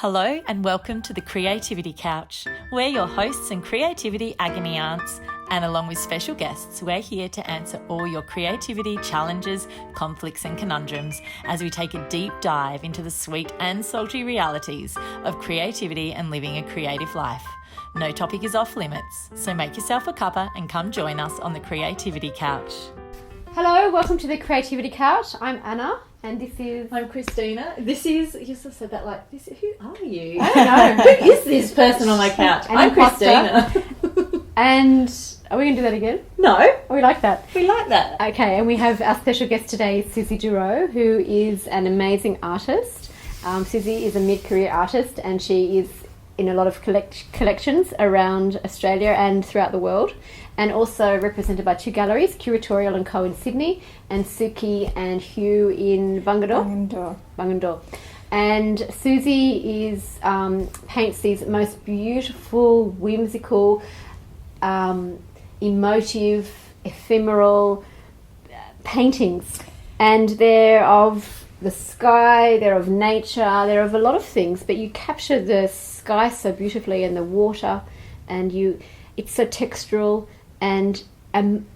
Hello and welcome to the Creativity Couch. We're your hosts and creativity agony aunts, and along with special guests, we're here to answer all your creativity challenges, conflicts and conundrums as we take a deep dive into the sweet and salty realities of creativity and living a creative life. No topic is off limits, so make yourself a cuppa and come join us on the Creativity Couch. Hello, welcome to the Creativity Couch. I'm Anna. And this is... I'm Christina. This is... You just said that like... This, who are you? I don't know. Who is this person on my couch? I'm Christina. And... Are we going to do that again? No. Oh, we like that. We like that. Okay, and we have our special guest today, Susie Dureau, who is an amazing artist. Susie is a mid-career artist and she is in a lot of collections around Australia and throughout the world, and also represented by two galleries, Curatorial Co in Sydney and Suki and Hugh in Bungendore. And Susie is paints these most beautiful, whimsical, emotive, ephemeral paintings, and they're of the sky, they're of nature, they're of a lot of things, but you capture the sky so beautifully and the water, and it's so textural, and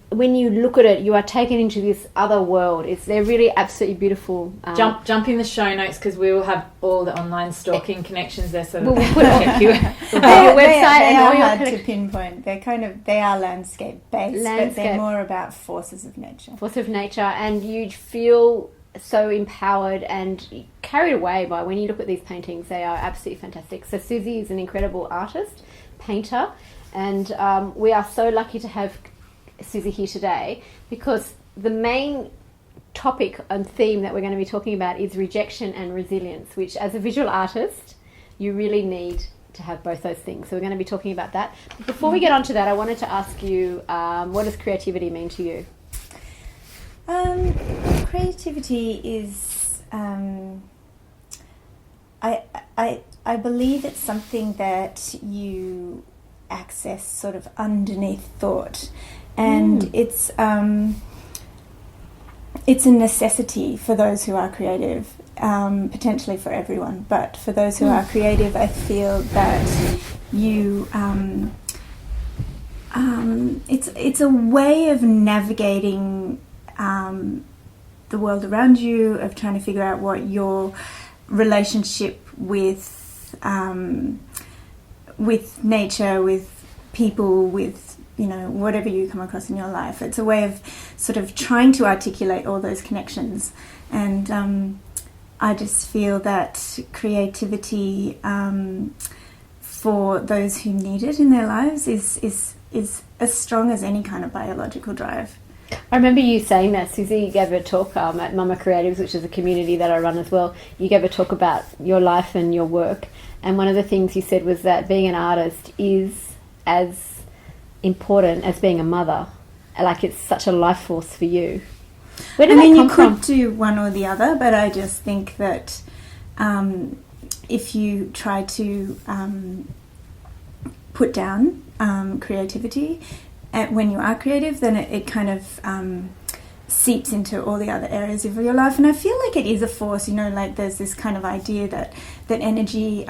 when you look at it, you are taken into this other world. They're really absolutely beautiful. Jump in the show notes because we will have all the online stalking connections there. So we'll put check your website they and all are your hard to pinpoint. They are landscape based, but they're more about forces of nature. Forces of nature, and you feel so empowered and carried away by when you look at these paintings. They are absolutely fantastic. So Susie is an incredible artist, painter, and we are so lucky to have Susie here today because the main topic and theme that we're going to be talking about is rejection and resilience, which as a visual artist you really need to have both those things. So we're going to be talking about that. But before we get on to that, I wanted to ask you, what does creativity mean to you? Creativity is, I believe it's something that you access sort of underneath thought, and it's a necessity for those who are creative, potentially for everyone, but for those who are creative, I feel that you it's a way of navigating the world around you, of trying to figure out what your relationship with nature, with people, with whatever you come across in your life. It's a way of sort of trying to articulate all those connections, and I just feel that creativity for those who need it in their lives is as strong as any kind of biological drive. I remember you saying that, Susie. You gave a talk at Mama Creatives, which is a community that I run as well. You gave a talk about your life and your work, and one of the things you said was that being an artist is as important as being a mother. Like, it's such a life force for you. Where did that come from? You could do one or the other, but I just think that if you try to put down creativity when you are creative, then it kind of seeps into all the other areas of your life. And I feel like it is a force, like there's this kind of idea that energy,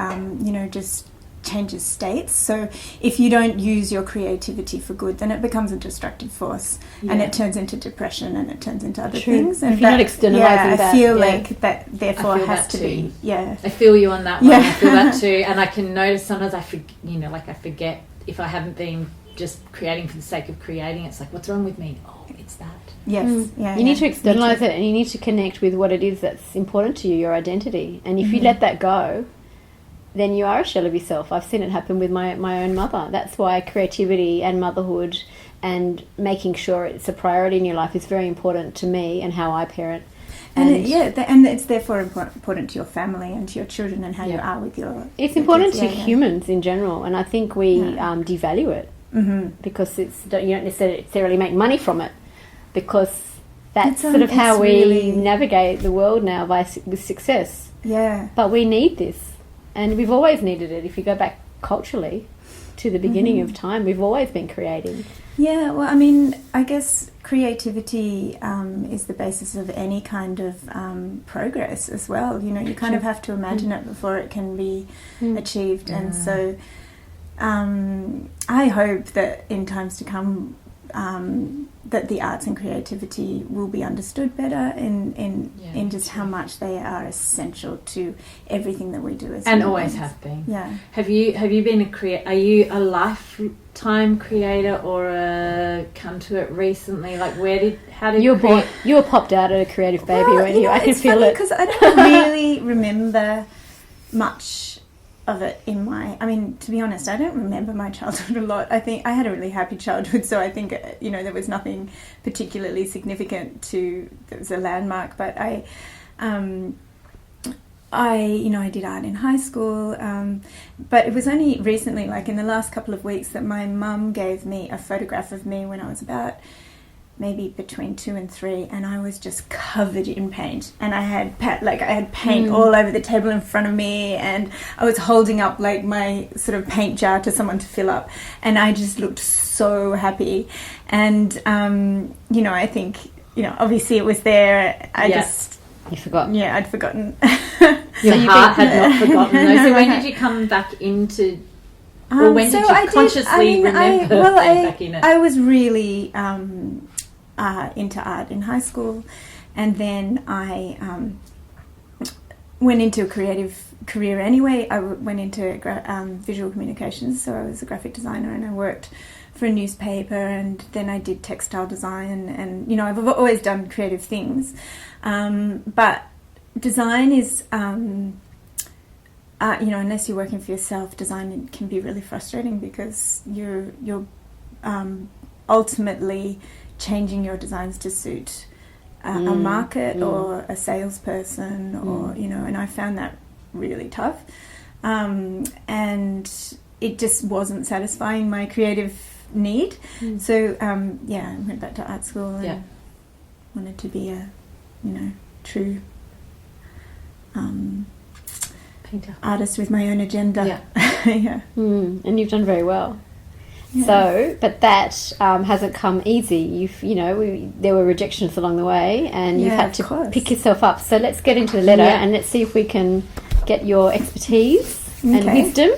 just changes states. So if you don't use your creativity for good, then it becomes a destructive force, and it turns into depression, and it turns into other things. And if you're not externalizing that, I feel like that therefore has to be. Yeah, I feel you on that one. I feel that too, and I can notice sometimes I forget if I haven't been just creating for the sake of creating. It's like, what's wrong with me? Oh, it's that. Yes, you need to externalize it, and you need to connect with what it is that's important to you, your identity. And if you let that go, then you are a shell of yourself. I've seen it happen with my own mother. That's why creativity and motherhood and making sure it's a priority in your life is very important to me and how I parent. And it's therefore important to your family and to your children and how you are with your. It's important to humans in general, and I think we devalue it because you don't necessarily make money from it, because that's sort of how we navigate the world now with success. Yeah. But we need this. And we've always needed it. If you go back culturally to the beginning of time. We've always been creating. Yeah, well, I mean, I guess creativity is the basis of any kind of progress as well. You know, you kind of have to imagine it before it can be achieved. And so I hope that in times to come that the arts and creativity will be understood better in just how much they are essential to everything that we do as and humans. always have been. Yeah. Have you been are you a lifetime creator or come to it recently? Like how did you were popped out at a creative baby, weren't you? I can it's feel funny it because I don't really remember much of it in my, I mean, to be honest, I don't remember my childhood a lot. I think I had a really happy childhood, so I think, you know, there was nothing particularly significant that was a landmark, but I did art in high school, but it was only recently, like in the last couple of weeks, that my mum gave me a photograph of me when I was about maybe between 2 and 3, and I was just covered in paint, and I had paint all over the table in front of me, and I was holding up like my sort of paint jar to someone to fill up, and I just looked so happy. And you know, I think, you know, obviously it was there. You forgot. Yeah, I'd forgotten. Your heart had not forgotten though. So when did you come back into, or when did you consciously remember being back in it? I was really into art in high school, and then I went into a creative career anyway. I went into visual communications, so I was a graphic designer, and I worked for a newspaper, and then I did textile design, and you know, I've always done creative things, but design is you know, unless you're working for yourself, design can be really frustrating because you're ultimately changing your designs to suit a market or a salesperson, or you know, and I found that really tough, and it just wasn't satisfying my creative need. So I went back to art school and wanted to be a, you know, true painter, artist with my own agenda. And you've done very well. Yeah. So, but that hasn't come easy. There were rejections along the way, and you've had to pick yourself up. So let's get into the letter and let's see if we can get your expertise and wisdom.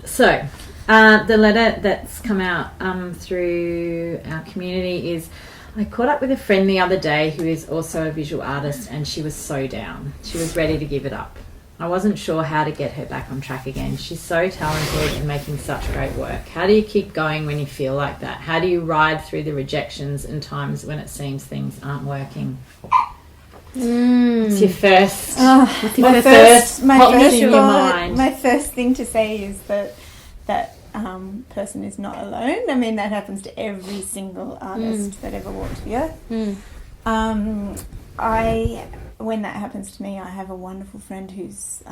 So, the letter that's come out through our community is, I caught up with a friend the other day who is also a visual artist, and she was so down. She was ready to give it up. I wasn't sure how to get her back on track again. She's so talented and making such great work. How do you keep going when you feel like that? How do you ride through the rejections and times when it seems things aren't working? What's your first? My first thing to say is that person is not alone. I mean, that happens to every single artist that ever walked the earth. When that happens to me, I have a wonderful friend who's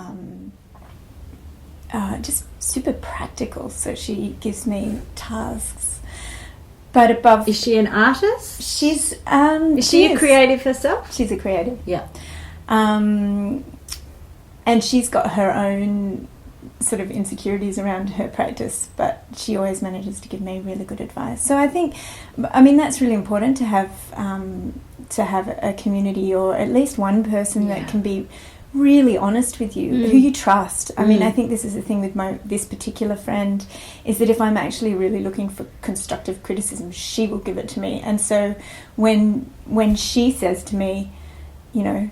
just super practical. So she gives me tasks. But above... Is she an artist? She's... is she a creative herself? She's a creative. Yeah. And she's got her own sort of insecurities around her practice, but she always manages to give me really good advice. So I think, I mean, that's really important to have a community, or at least one person that can be really honest with you, who you trust. I mean, I think this is the thing with this particular friend, is that if I'm actually really looking for constructive criticism, she will give it to me. And so when she says to me, you know,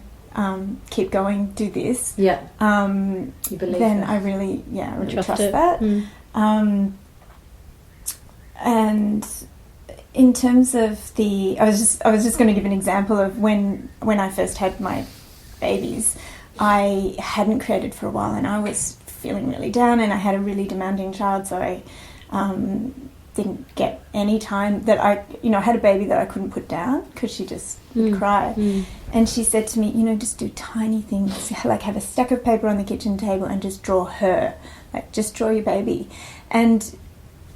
keep going, do this. Yeah. You believe then her. I really trust that. And in terms of I was just going to give an example of when I first had my babies. I hadn't created for a while, and I was feeling really down, and I had a really demanding child, so I didn't get any time that I had a baby that I couldn't put down because she just would cry. And she said to me, you know, just do tiny things, like have a stack of paper on the kitchen table and just draw her, like just draw your baby. And,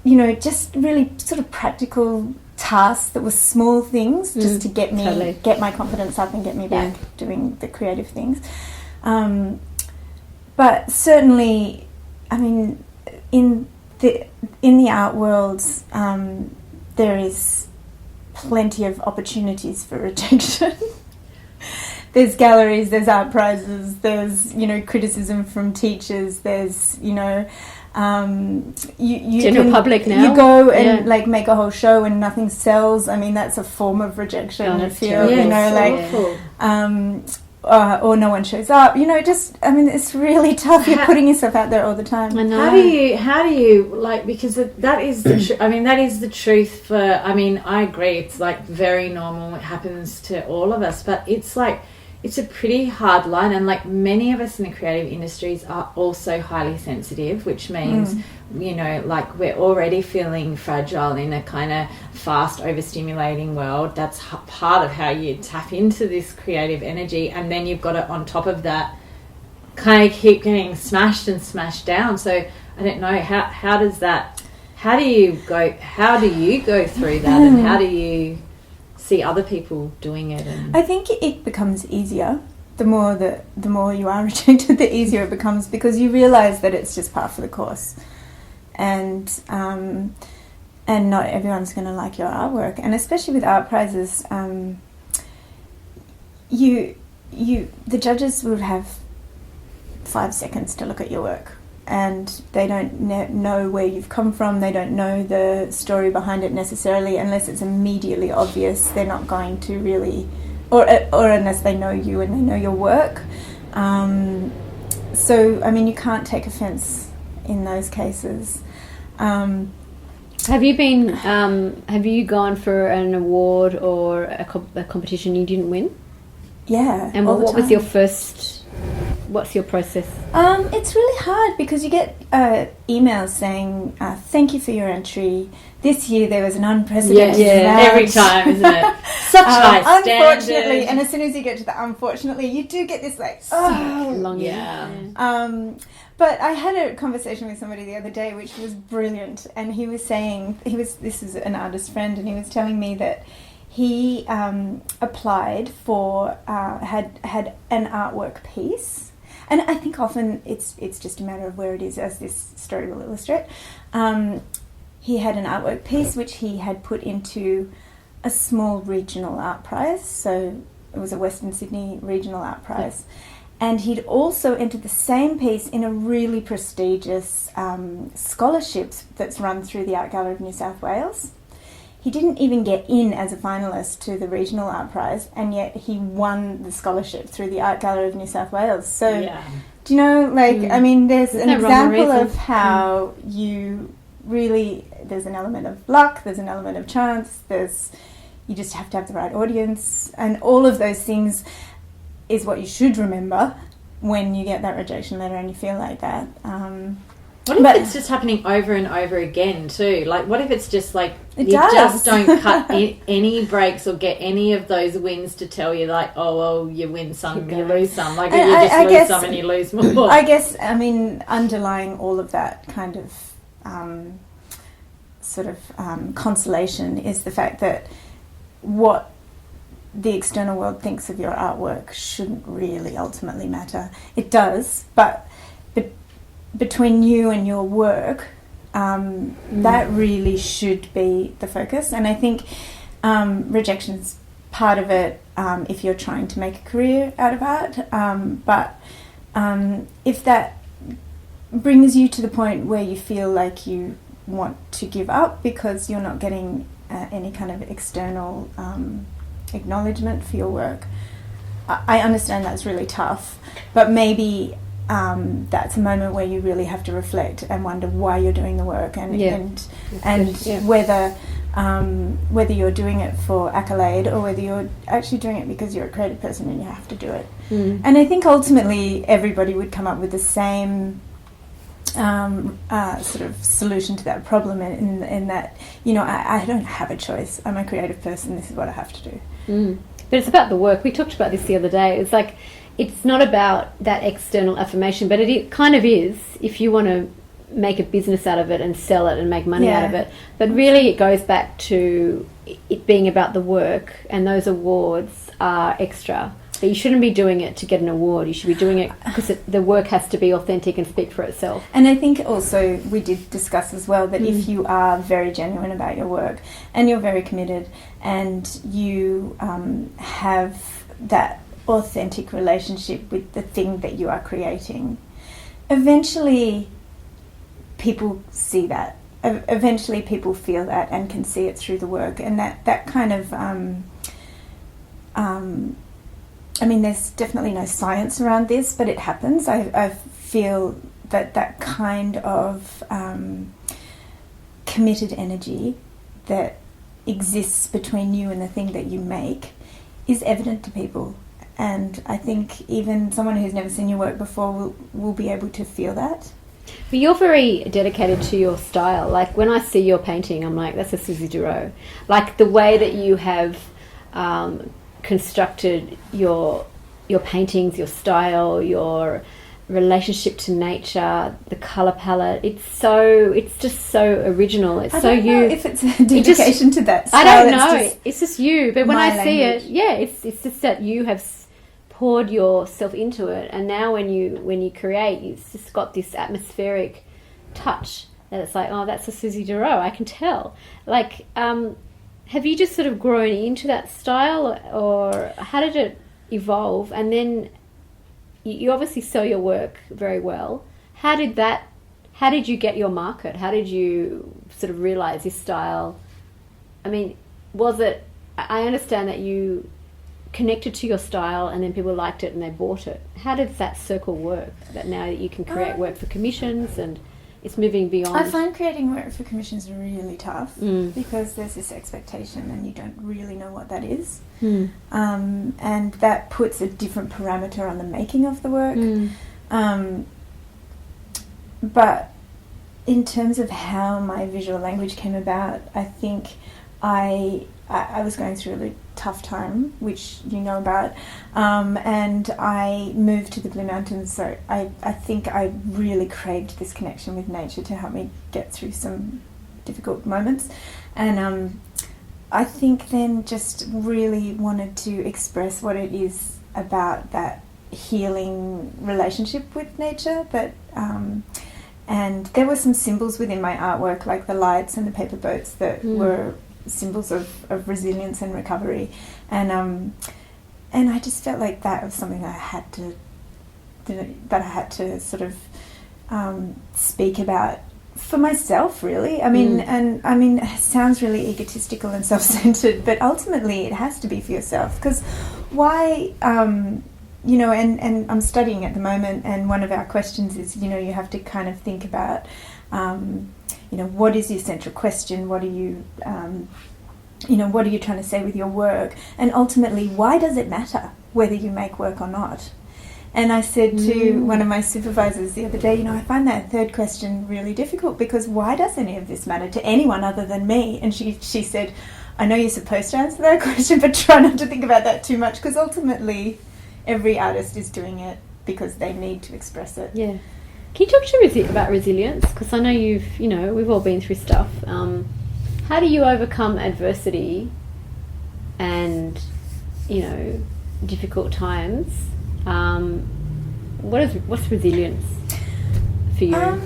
you know, just really sort of practical tasks that were small things just to get my confidence up and get me back doing the creative things. But certainly, I mean, in the art world, there is plenty of opportunities for rejection. There's galleries, there's art prizes, there's, you know, criticism from teachers, there's, you know, you general public now. You go and like make a whole show and nothing sells. I mean, that's a form of rejection. I feel, you know, like or no one shows up. You know, just, I mean, it's really tough. You're putting yourself out there all the time. I know. How do you like, because that is the I mean, that is the truth for, I mean, I agree, it's like very normal, it happens to all of us, but it's like, it's a pretty hard line, and like many of us in the creative industries are also highly sensitive, which means, you know, like we're already feeling fragile in a kind of fast, overstimulating world. That's part of how you tap into this creative energy, and then you've got to, on top of that, kind of keep getting smashed and smashed down. So I don't know, how does that, how do you go through that, and how do you see other people doing it? And I think it becomes easier the more you are rejected, the easier it becomes, because you realise that it's just part of the course, and not everyone's going to like your artwork, and especially with art prizes, the judges would have 5 seconds to look at your work, and they don't know where you've come from. They don't know the story behind it necessarily, unless it's immediately obvious. They're not going to really, or unless they know you and they know your work. So, I mean, you can't take offence in those cases. Have you gone for an award or a competition you didn't win? Yeah. And what was your first? What's your process? It's really hard, because you get emails saying, thank you for your entry. This year there was an unprecedented amount. Every time, isn't it? Such high unfortunately, standard. and as soon as you get to the unfortunately, you do get this like, long. But I had a conversation with somebody the other day which was brilliant, and he was saying, this is an artist friend, and he was telling me that he applied for, had an artwork piece. And I think often it's just a matter of where it is, as this story will illustrate. He had an artwork piece which he had put into a small regional art prize. So it was a Western Sydney regional art prize. And he'd also entered the same piece in a really prestigious scholarships that's run through the Art Gallery of New South Wales. He didn't even get in as a finalist to the regional art prize, and yet he won the scholarship through the Art Gallery of New South Wales. So, do you know, like, I mean, there's an example of how you really, there's an element of luck, there's an element of chance, you just have to have the right audience, and all of those things is what you should remember when you get that rejection letter and you feel like that. What if it's just happening over and over again too? Like, what if it's just like just don't cut any breaks or get any of those wins to tell you, like, oh, well, you win some, you lose some. Like, you just lose some and you lose more. I guess, I mean, underlying all of that kind of consolation is the fact that what the external world thinks of your artwork shouldn't really ultimately matter. It does, but between you and your work, that really should be the focus. And I think rejection's part of it if you're trying to make a career out of art. But if that brings you to the point where you feel like you want to give up because you're not getting any kind of external acknowledgement for your work, I understand that's really tough, but maybe that's a moment where you really have to reflect and wonder why you're doing the work, and whether you're doing it for accolade or whether you're actually doing it because you're a creative person and you have to do it. And I think ultimately everybody would come up with the same sort of solution to that problem, in that, you know, I don't have a choice. I'm a creative person. This is what I have to do. But it's about the work. We talked about this the other day. It's like, it's not about that external affirmation, but it kind of is if you want to make a business out of it and sell it and make money out of it. But really it goes back to it being about the work, and those awards are extra. That you shouldn't be doing it to get an award. You should be doing it because the work has to be authentic and speak for itself. And I think also we did discuss as well that if you are very genuine about your work and you're very committed and you have that authentic relationship with the thing that you are creating, eventually people see that. Eventually people feel that and can see it through the work. And that kind of... I mean, there's definitely no science around this, but it happens. I feel that kind of committed energy that exists between you and the thing that you make is evident to people. And I think even someone who's never seen your work before will be able to feel that. But you're very dedicated to your style. Like, when I see your painting, I'm like, that's a Susie Dureau. Like, the way that you have... constructed your paintings, your style, your relationship to nature, the color palette. It's just so original. It's so you. I don't know if it's a dedication to that style. I don't know. It's just you. But when I see it, it's just that you have poured yourself into it, and now when you create, it's just got this atmospheric touch that it's like, oh, that's a Susie Dureau. I can tell. Like, have you just sort of grown into that style, or how did it evolve? And then you obviously sell your work very well. How did you get your market? How did you sort of realize this style? I mean, I understand that you connected to your style and then people liked it and they bought it. How did that circle work, that now that you can create work for commissions and it's moving beyond? I find creating work for commissions really tough because there's this expectation and you don't really know what that is. And that puts a different parameter on the making of the work. But in terms of how my visual language came about, I think I was going through a really tough time, which you know about, and I moved to the Blue Mountains, so I think I really craved this connection with nature to help me get through some difficult moments. And I think then just really wanted to express what it is about that healing relationship with nature. And there were some symbols within my artwork, like the lights and the paper boats, that were symbols of resilience and recovery, and I just felt like that was something that I had to sort of speak about for myself, really. I mean, it sounds really egotistical and self-centered, but ultimately it has to be for yourself, because why? You know, and I'm studying at the moment, and one of our questions is, you know, you have to kind of think about, you know, what is your central question? What are you, what are you trying to say with your work? And ultimately, why does it matter whether you make work or not? And I said to one of my supervisors the other day, you know, I find that third question really difficult, because why does any of this matter to anyone other than me? And she said, I know you're supposed to answer that question, but try not to think about that too much, because ultimately every artist is doing it because they need to express it. Yeah. Can you talk to about resilience? Because I know we've all been through stuff. How do you overcome adversity and, difficult times? What's resilience for you?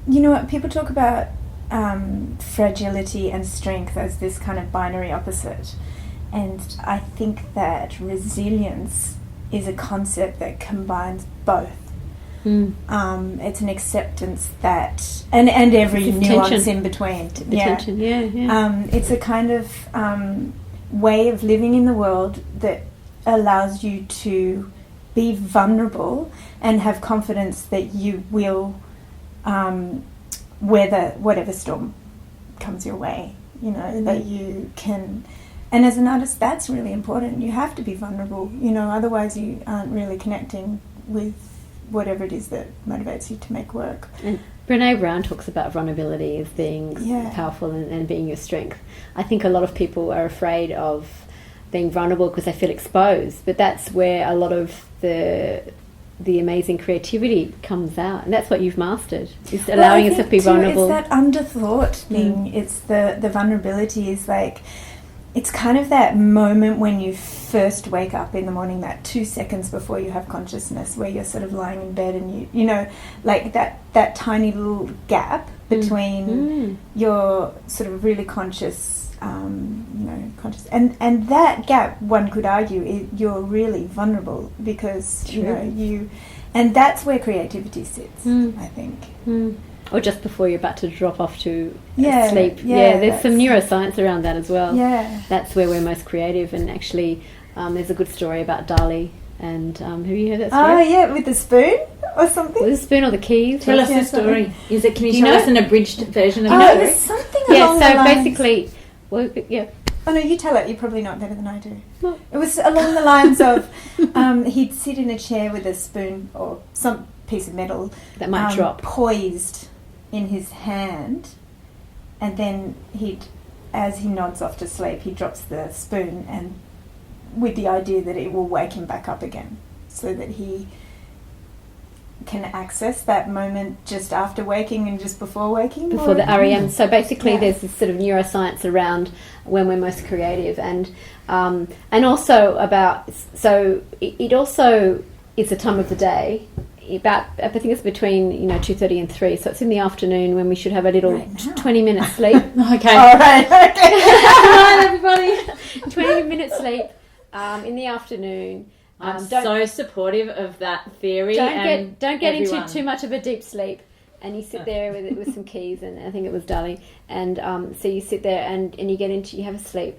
You know what? People talk about fragility and strength as this kind of binary opposite. And I think that resilience is a concept that combines both. It's an acceptance that, and every nuance tension in between. Tension, yeah. It's a kind of way of living in the world that allows you to be vulnerable and have confidence that you will weather whatever storm comes your way. That you can. And as an artist, that's really important. You have to be vulnerable, otherwise you aren't really connecting with whatever it is that motivates you to make work. And Brene Brown talks about vulnerability as being powerful and being your strength. I think a lot of people are afraid of being vulnerable because they feel exposed, but that's where a lot of the amazing creativity comes out, and that's what you've mastered, is allowing yourself to be vulnerable. It's that underthought thing. It's the vulnerability is like, it's kind of that moment when you first wake up in the morning, that 2 seconds before you have consciousness, where you're sort of lying in bed and you know, like that tiny little gap between your sort of really conscious, conscious, and that gap, one could argue, you're really vulnerable because and that's where creativity sits, I think. Or just before you're about to drop off to sleep. Yeah, there's some neuroscience around that as well. Yeah. That's where we're most creative. And actually, there's a good story about Dali. And have you heard that story? Oh, yeah, with the spoon or something? With the spoon or the keys. Tell us the story. Can you tell us an abridged version of the story? There's something along the lines. So basically, Oh, no, you tell it. You probably know it better than I do. Well, it was along the lines of he'd sit in a chair with a spoon or some piece of metal that might drop, poised in his hand, and then as he nods off to sleep, he drops the spoon, and with the idea that it will wake him back up again, so that he can access that moment just after waking and just before waking. Before the REM. So basically there's this sort of neuroscience around when we're most creative, and also about, so it also is a time of the day, about, I think it's between 2:30 and 3, so it's in the afternoon when we should have a little 20-minute sleep. Okay. All right. Okay. Right, everybody. 20-minute sleep in the afternoon. I'm so supportive of that theory. Don't get into too much of a deep sleep, and you sit there with some keys, and I think it was Dali, and so you sit there and you have a sleep,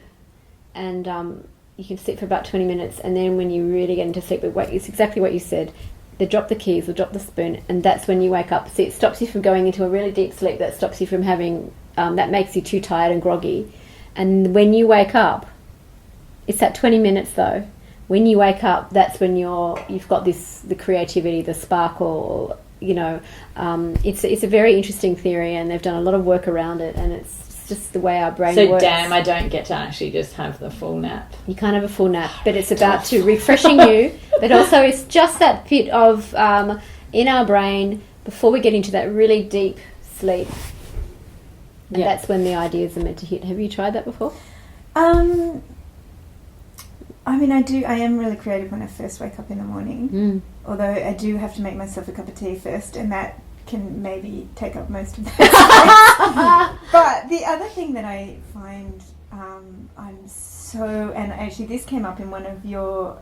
and you can sit for about 20 minutes, and then when you really get into sleep, it's exactly what you said. They drop the keys or drop the spoon, and that's when you wake up. So it stops you from going into a really deep sleep. That stops you from having that makes you too tired and groggy, and when you wake up, it's that 20 minutes though. When you wake up, that's when you've got the creativity, the sparkle. It's a very interesting theory, and they've done a lot of work around it, and it's just the way our brain works. So damn, I don't get to actually just have the full nap. You can't have a full nap, but it's about to refreshing you. But also, it's just that bit of in our brain before we get into that really deep sleep, and that's when the ideas are meant to hit. Have you tried that before? I mean, I am really creative when I first wake up in the morning, although I do have to make myself a cup of tea first, and that can maybe take up most of that space. But the other thing that I find and actually this came up in one of your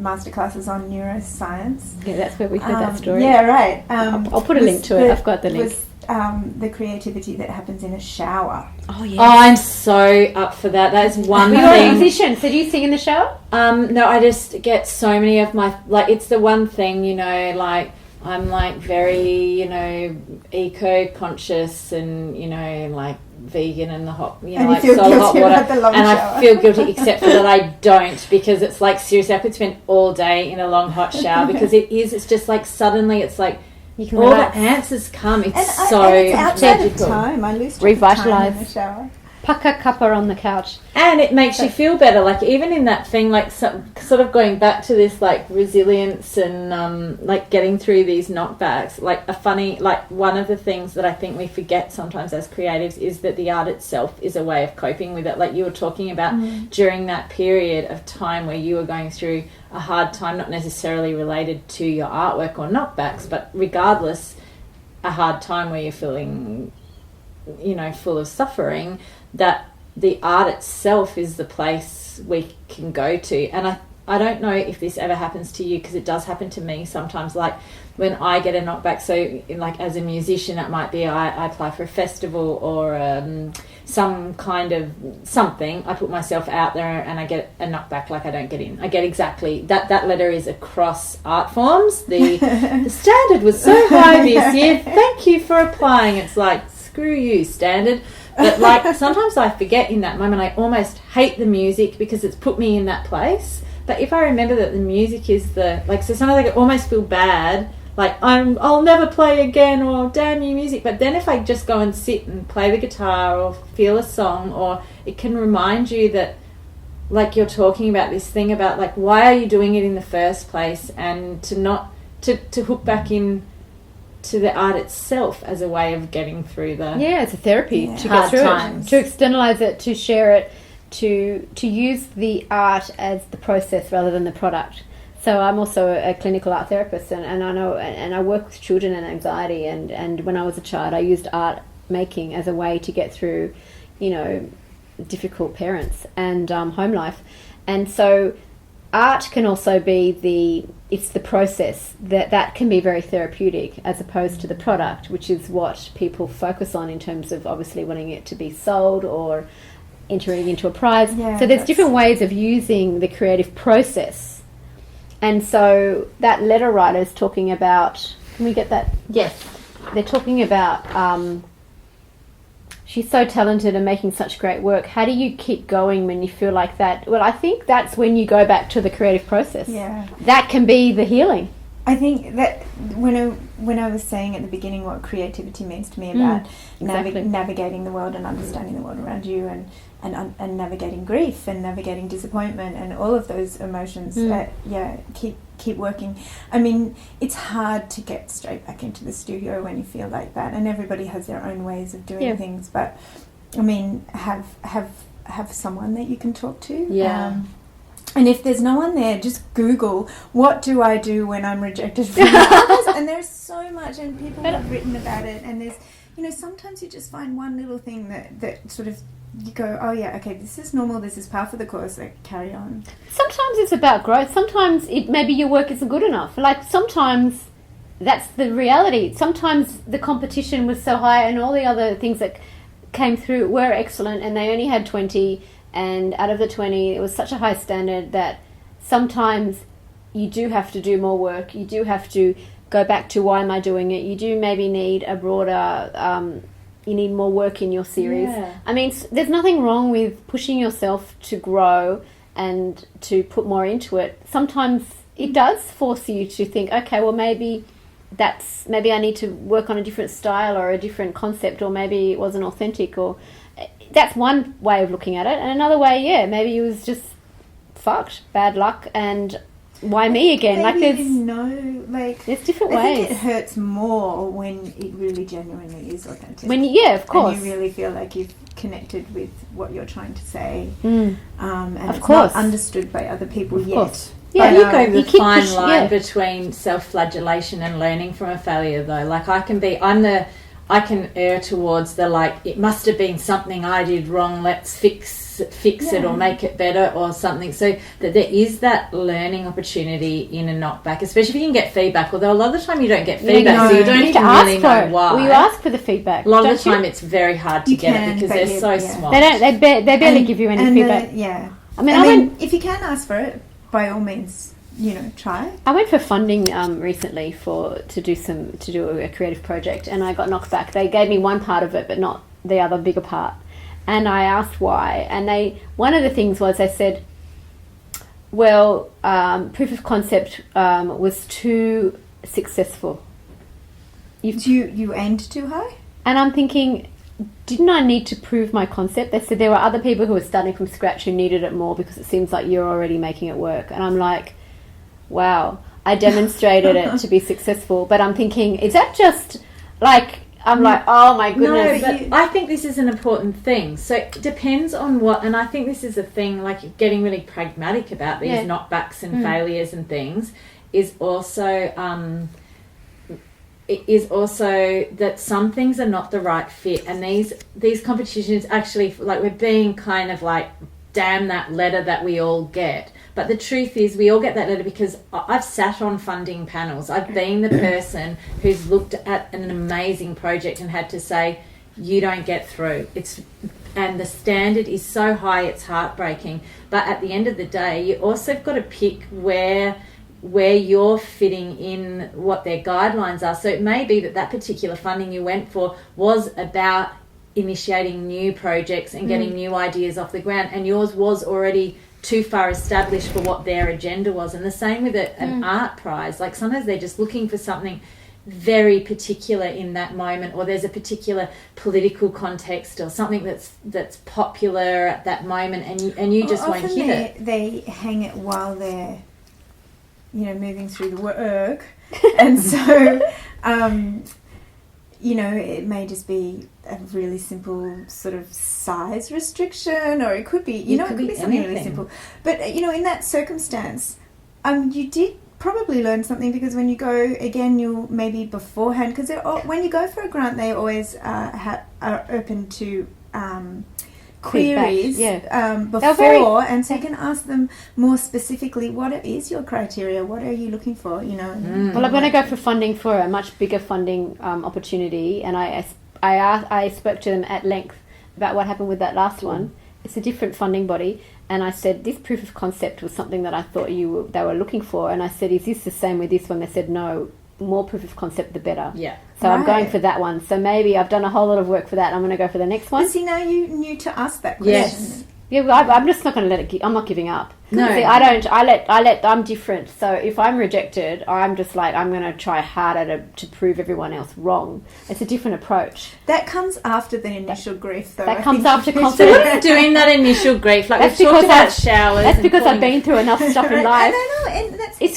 masterclasses on neuroscience. Yeah, that's where we heard that story. Yeah, right. I'll put a link to it. I've got the link. The creativity that happens in a shower. Oh, yeah. Oh, I'm so up for that. That is one thing. You're a musician, so do you sing in the shower? No, I just get so many of my, it's the one thing, I'm very, eco-conscious and, vegan and the hot, and you feel hot guilty water. about the long and shower. I feel guilty except for that I don't, because it's seriously, I could spend all day in a long hot shower because it's just suddenly it's you can all relax. the answers come. It's it's outside of time. I lose track of time in the shower. Paka kappa on the couch. And it makes you feel better, even in that thing, sort of going back to this, resilience and, getting through these knockbacks. A funny, one of the things that I think we forget sometimes as creatives is that the art itself is a way of coping with it. Like you were talking about during that period of time where you were going through a hard time, not necessarily related to your artwork or knockbacks, but regardless, a hard time where you're feeling, full of suffering, that the art itself is the place we can go to. And I don't know if this ever happens to you, because it does happen to me sometimes, when I get a knockback. So as a musician, it might be I apply for a festival or some kind of something. I put myself out there and I get a knockback, I don't get in. I get exactly that letter is across art forms. The standard was so high this year, thank you for applying. It's screw you, standard. But sometimes I forget in that moment, I almost hate the music because it's put me in that place. But if I remember that the music is so sometimes I almost feel bad, I'll never play again, or damn you music. But then if I just go and sit and play the guitar or feel a song, or it can remind you that, you're talking about this thing about why are you doing it in the first place, and to hook back in to the art itself as a way of getting through the it's a therapy to hard go through times. it, to externalize it, to share it, to use the art as the process rather than the product. So I'm also a clinical art therapist, and I know, and I work with children and anxiety, and when I was a child, I used art making as a way to get through, difficult parents and home life. And so art can also be it's the process that can be very therapeutic, as opposed to the product, which is what people focus on in terms of obviously wanting it to be sold or entering into a prize. Yeah, so there's different ways of using the creative process. And so that letter writer is talking about, can we get that? Yes. They're talking about, she's so talented and making such great work. How do you keep going when you feel like that? Well, I think that's when you go back to the creative process. Yeah. That can be the healing. I think that when I was saying at the beginning what creativity means to me about exactly. navigating the world and understanding the world around you, and navigating grief and navigating disappointment and all of those emotions, keep working. I mean, it's hard to get straight back into the studio when you feel like that, and everybody has their own ways of doing things. But I mean, have someone that you can talk to. Yeah. And if there's no one there, just Google, what do I do when I'm rejected from others? And there's so much, and people have written about it. And there's, sometimes you just find one little thing that sort of, you go, oh yeah, okay, this is normal, this is par for the course, like, carry on. Sometimes it's about growth. Sometimes maybe your work isn't good enough. Like, sometimes that's the reality. Sometimes the competition was so high and all the other things that came through were excellent, and they only had 20, and out of the 20 it was such a high standard that sometimes you do have to do more work. You do have to go back to why am I doing it. You do maybe need a broader you need more work in your series. Yeah. I mean, there's nothing wrong with pushing yourself to grow and to put more into it. Sometimes it does force you to think, okay, well, maybe I need to work on a different style or a different concept, or maybe it wasn't authentic, or that's one way of looking at it. And another way, maybe it was just fucked, bad luck, and why me again? There's different ways. I ways. think it hurts more when it really genuinely is authentic. Of course. And you really feel like you've connected with what you're trying to say. Mm. And of it's course. not understood by other people of yet. Course. Yeah, you go the fine pushing, line between self-flagellation and learning from a failure, though. Like, I can err towards the, like, it must have been something I did wrong, let's fix it or make it better or something. So that there is that learning opportunity in a knockback, especially if you can get feedback, although a lot of the time you don't get feedback, so you don't even really know why. Well, you ask for the feedback. A lot of the time it's very hard to get it because they're so smart. They barely give you any feedback. I mean, if you can ask for it, by all means, try. I went for funding recently to do a creative project, and I got knocked back. They gave me one part of it, but not the other bigger part. And I asked why, and one of the things was they said, well, proof of concept was too successful. You aimed too high? And I'm thinking, didn't I need to prove my concept? They said there were other people who were starting from scratch who needed it more because it seems like you're already making it work. And I'm like, wow, I demonstrated it to be successful. But I'm thinking, is that just like, I'm like, oh my goodness. No, but I think this is an important thing. So it depends on what, and I think this is a thing, like getting really pragmatic about these knockbacks and failures and things is also that some things are not the right fit, and these competitions actually, like, we're being kind of like, damn that letter that we all get. But the truth is we all get that letter because I've sat on funding panels. I've been the person who's looked at an amazing project and had to say, you don't get through. And the standard is so high, it's heartbreaking. But at the end of the day, you also have got to pick where you're fitting in, what their guidelines are. So it may be that particular funding you went for was about initiating new projects and getting new ideas off the ground, and yours was already too far established for what their agenda was. And the same with an art prize. Like, sometimes they're just looking for something very particular in that moment, or there's a particular political context or something that's popular at that moment, and you just won't hit it. They hang it while they're moving through the work, and so you know, it may just be a really simple sort of size restriction, or it could be, it could be something really simple. But, you know, in that circumstance, you did probably learn something, because when you go, again, you'll maybe beforehand, because when you go for a grant, they always are open to queries before, and so you can ask them more specifically, what is your criteria, what are you looking for, you know. Well, I'm going to go for funding for a much bigger funding opportunity, and I spoke to them at length about what happened with that last one. It's a different funding body, and I said this proof of concept was something that I thought they were looking for, and I said, is this the same with this one? They said no, more proof of concept the better. Yeah. So I'm going for that one. So maybe I've done a whole lot of work for that. I'm going to go for the next one. But see, now you knew to ask that question. Yes. Yeah, well, I'm just not going to let it. I'm not giving up. No, see, I don't. I'm different. So if I'm rejected, I'm just like, I'm going to try harder to prove everyone else wrong. It's a different approach. That comes after the initial grief, though. That comes after So confidence. what are doing that initial grief? Like, That's we've talked because about showers. That's because I've pulling been through enough stuff in life. I know, and that's It's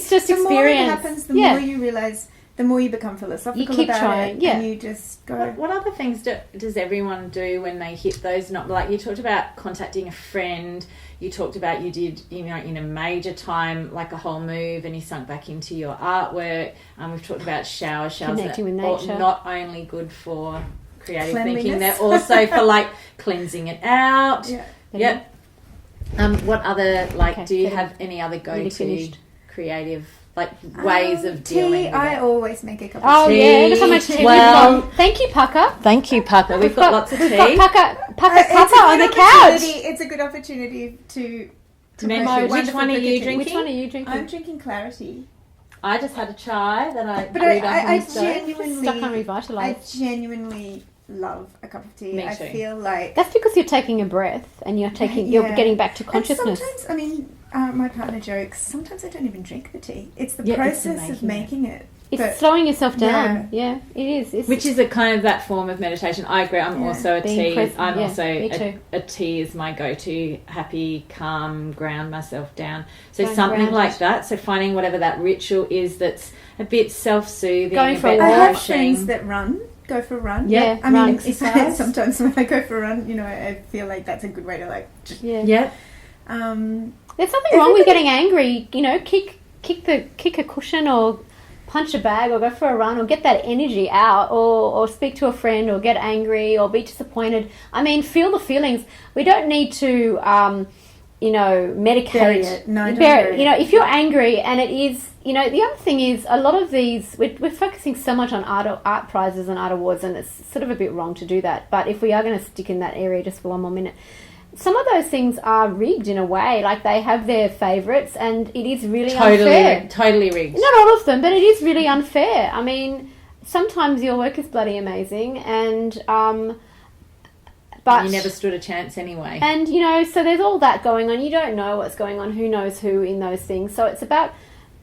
just the experience. The more it happens, the more you realise, the more you become philosophical You keep about trying, it, and you just go. What other things does everyone do when they hit those? Not like you talked about contacting a friend. You talked about you did, you know, in a major time, like a whole move, and you sunk back into your artwork. We've talked about showers Connecting with are nature. not only good for creative Cleanliness. thinking, they're also for like cleansing it out. Yeah. Yep. What other do you Okay, have any other Nearly go-to finished. creative ways of dealing with I it? always make a cup Oh of tea. yeah, look how much tea Well- we've got. Thank you, Pucker. Thank you, Pucker. We've got lots of tea. We've got Pucker It's a on good the couch. opportunity- It's a good opportunity to mention promote which wonderful one are you cooking. drinking? Which one are you drinking? I'm drinking Clarity. I just had a chai that I But brewed up I on the stove. genuinely, Stuck on I Revitalize. genuinely love a cup of tea. Me I too. feel like That's because you're taking a breath and you're Yeah. getting back to And consciousness. sometimes, I mean, my partner jokes, sometimes I don't even drink the tea. It's the Yeah, it's the process of making making it. It's But- slowing yourself down. Yeah, it is. It's, Which is a kind of that form of meditation. I agree. I'm Yeah. also a Being tea. present, I'm yeah, also me too. a tea is my go-to. Happy, calm, ground myself down. So Going something grounded. like that. So finding whatever that ritual is that's a bit self-soothing. Going a for a bit I have nourishing. friends that go for a run. Yeah, I mean, exercise. sometimes when I go for a run, you know, I feel like that's a good way to like. yeah. Yeah. There's something wrong with getting angry. You know, kick a cushion or punch a bag or go for a run or get that energy out or speak to a friend or get angry or be disappointed. I mean, feel the feelings. We don't need to, medicate. Bury it. No, don't Bury bury it. You know, it. if you're angry and it is, the other thing is a lot of these, we're focusing so much on art prizes and art awards, and it's sort of a bit wrong to do that. But if we are going to stick in that area just for one more minute, some of those things are rigged in a way. Like they have their favourites, and it is really unfair. Totally rigged. Not all of them, but it is really unfair. I mean, sometimes your work is bloody amazing, and but You never stood a chance anyway. and so there's all that going on. You don't know what's going on. Who knows who in those things? So it's about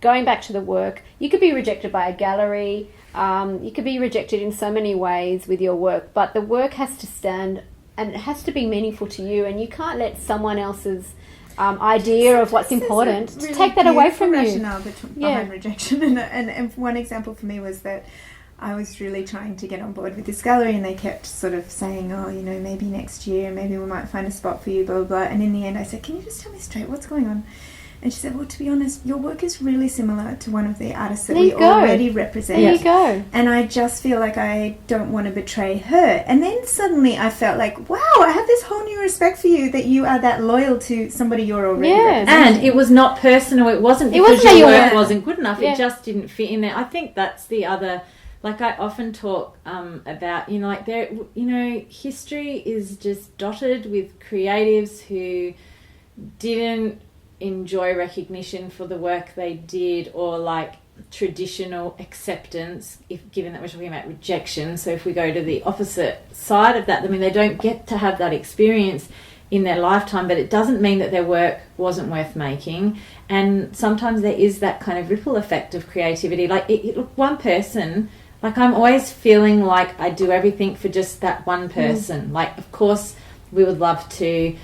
going back to the work. You could be rejected by a gallery. You could be rejected in so many ways with your work, but the work has to stand. And it has to be meaningful to you, and you can't let someone else's idea of what's important Really take that away from you. rationale behind rejection, and one example for me was that I was really trying to get on board with this gallery, and they kept sort of saying, "Oh, maybe next year, maybe we might find a spot for you." Blah blah blah. And in the end, I said, "Can you just tell me straight what's going on?" And she said, "Well, to be honest, your work is really similar to one of the artists that There we you go. already represent." There you go. And I just feel like I don't want to betray her. And then suddenly I felt like, wow, I have this whole new respect for you that you are that loyal to somebody you're already Yeah. representing. And it was not personal. It wasn't It because wasn't your that you work were- wasn't good enough. Yeah. It just didn't fit in there. I think that's the other. Like I often talk about, history is just dotted with creatives who didn't enjoy recognition for the work they did, or like traditional acceptance, if given that we're talking about rejection. So if we go to the opposite side of that, I mean, they don't get to have that experience in their lifetime, but it doesn't mean that their work wasn't worth making. And sometimes there is that kind of ripple effect of creativity. Like one person, like I'm always feeling like I do everything for just that one person. Like, of course, we would love to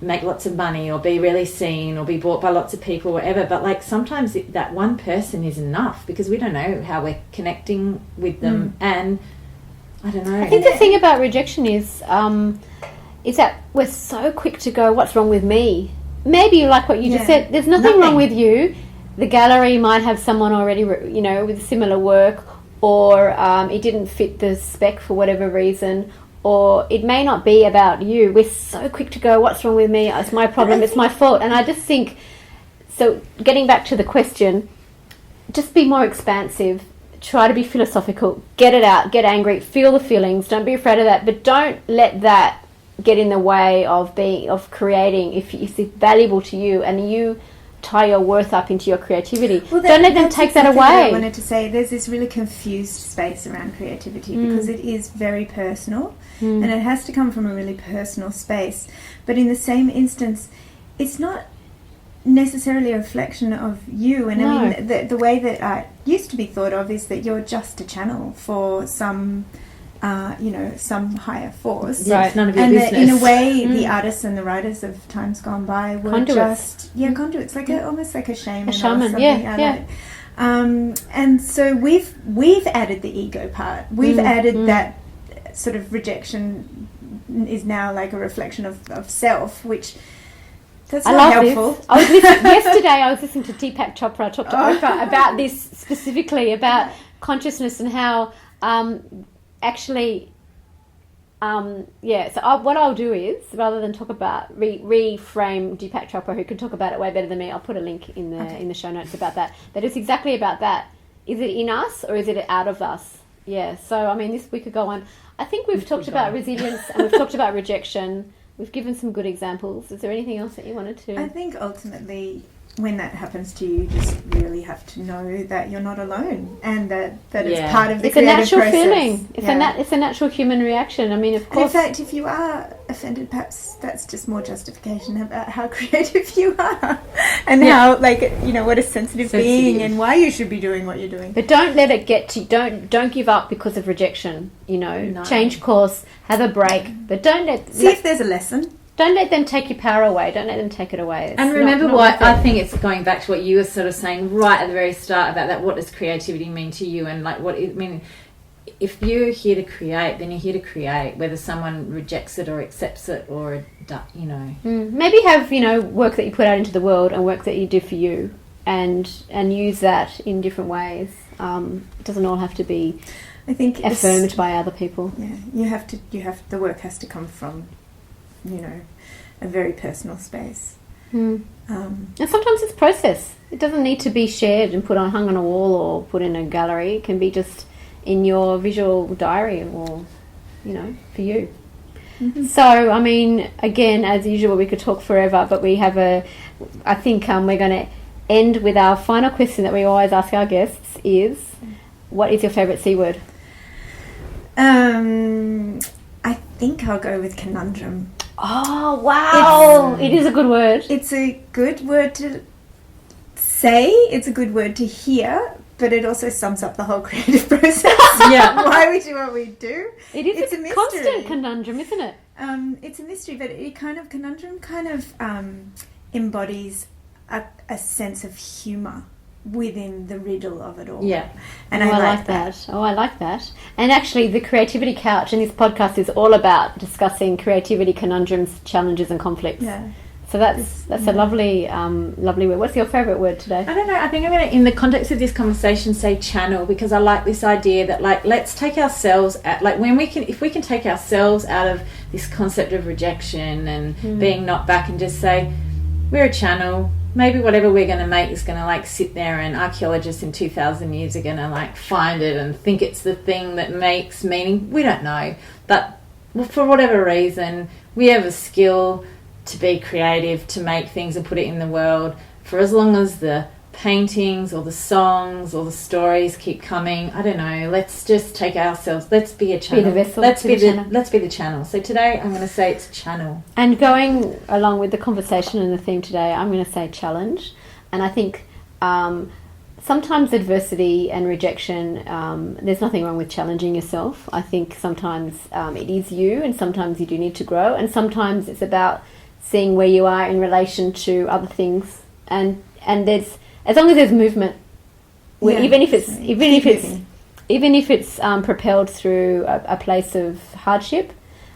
make lots of money or be really seen or be bought by lots of people, whatever, but like sometimes that one person is enough, because we don't know how we're connecting with them. And I don't know. I think the thing about rejection is that we're so quick to go, what's wrong with me? Maybe like what you just said, there's nothing wrong with you. The gallery might have someone already, with similar work, or it didn't fit the spec for whatever reason, or it may not be about you. We're so quick to go, what's wrong with me? It's my problem, it's my fault. And I just think, so getting back to the question, just be more expansive, try to be philosophical, get it out, get angry, feel the feelings, don't be afraid of that, but don't let that get in the way of creating. If it's valuable to you and you tie your worth up into your creativity, don't let them take that away. What I wanted to say, there's this really confused space around creativity because it is very personal and it has to come from a really personal space, but in the same instance it's not necessarily a reflection of you. And I mean, the way that used to be thought of is that you're just a channel for some some higher force. Right. It's none of your and business. In a way, the artists and the writers of times gone by were conduits. Conduits, like almost like a shaman. A shaman, like. And so we've added the ego part. We've added that sort of rejection is now like a reflection of self, which that's not helpful. Yesterday I was listening to Deepak Chopra talk to Oprah about this specifically, about consciousness and how what I'll do is, rather than talk about reframe Deepak Chopra, who can talk about it way better than me, I'll put a link in the show notes about that is exactly about that. Is it in us or is it out of us? So I mean, we could go on. I think we've talked about resilience and we've talked about rejection. We've given some good examples. Is there anything else that you wanted to? I think ultimately, when that happens to you, you just really have to know that you're not alone and that it's part of the creative process. It's a natural feeling. It's a natural human reaction. I mean, of course. And in fact, if you are offended, perhaps that's just more justification about how creative you are and how, what a sensitive being and why you should be doing what you're doing. But don't let it get to you. Don't give up because of rejection. No. Change course, have a break, but don't see if there's a lesson. Don't let them take your power away. Don't let them take it away. And remember what I think it's going back to what you were sort of saying right at the very start about that. What does creativity mean to you? And what it mean? If you're here to create, then you're here to create, whether someone rejects it or accepts it or Maybe have work that you put out into the world and work that you do for you, and use that in different ways. It doesn't all have to be, I think, affirmed by other people. Yeah, the work has to come from a very personal space. And sometimes it's process. It doesn't need to be shared and hung on a wall or put in a gallery. It can be just in your visual diary or, for you. So, I mean, again, as usual, we could talk forever, but we have I think we're going to end with our final question that we always ask our guests is, what is your favourite C word? I think I'll go with conundrum. Oh, wow. It is a good word. It's a good word to say. It's a good word to hear, but it also sums up the whole creative process. Why we do what we do. It's a constant conundrum, isn't it? It's a mystery, but conundrum kind of embodies a sense of humour within the riddle of it all. And I like that. I like that. And actually, the Creativity Couch and this podcast is all about discussing creativity, conundrums, challenges and conflicts. So that's a lovely word. What's your favourite word today? I don't know. I think I'm going to, in the context of this conversation, say channel, because I like this idea that let's take ourselves at, if we can take ourselves out of this concept of rejection and being knocked back and just say, we're a channel. Maybe whatever we're going to make is going to sit there, and archaeologists in 2,000 years are going to find it and think it's the thing that makes meaning. We don't know, but for whatever reason, we have a skill to be creative, to make things and put it in the world. For as long as the paintings or the songs or the stories keep coming, I don't know. Let's just take ourselves. Let's be a channel. Be the vessel. Let's be the channel. So today I'm going to say it's channel. And going along with the conversation and the theme today, I'm going to say challenge. And I think sometimes adversity and rejection, there's nothing wrong with challenging yourself. I think sometimes it is you, and sometimes you do need to grow, and sometimes it's about seeing where you are in relation to other things. And there's, as long as there's movement, even if it's even if it's propelled through a place of hardship,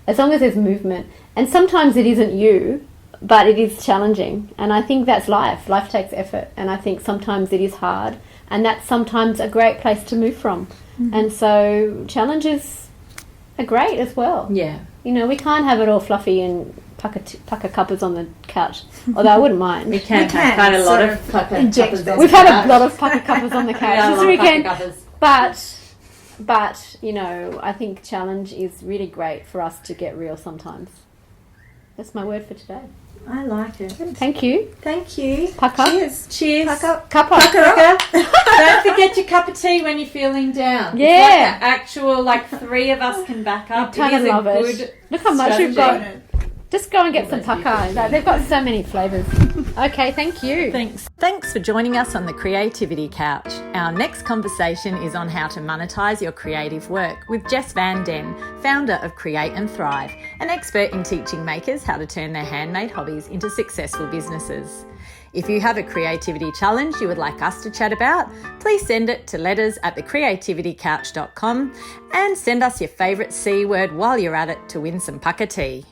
as long as there's movement. And sometimes it isn't you, but it is challenging. And I think that's life. Life takes effort. And I think sometimes it is hard. And that's sometimes a great place to move from. And so challenges are great as well. Yeah. You know, we can't have it all fluffy and pucker cuppers on the couch, although I wouldn't mind. We can have quite a lot of pucker cuppers. We've had a lot of pucker cuppers on the couch this weekend. But, you know, I think challenge is really great for us to get real sometimes. That's my word for today. I like it. Thank you. Thank you. Pucker. Cheers. Cheers. Cuppa. Don't forget your cup of tea when you're feeling down. Yeah. It's like an actual, like 3 of us can back up. I kind of love it. Look how much we've got. Just go and get some pucker. They've got so many flavours. Okay, thank you. Thanks for joining us on the Creativity Couch. Our next conversation is on how to monetize your creative work with Jess Van Den, founder of Create and Thrive, an expert in teaching makers how to turn their handmade hobbies into successful businesses. If you have a creativity challenge you would like us to chat about, please send it to letters@thecreativitycouch.com and send us your favourite C word while you're at it to win some pucker tea.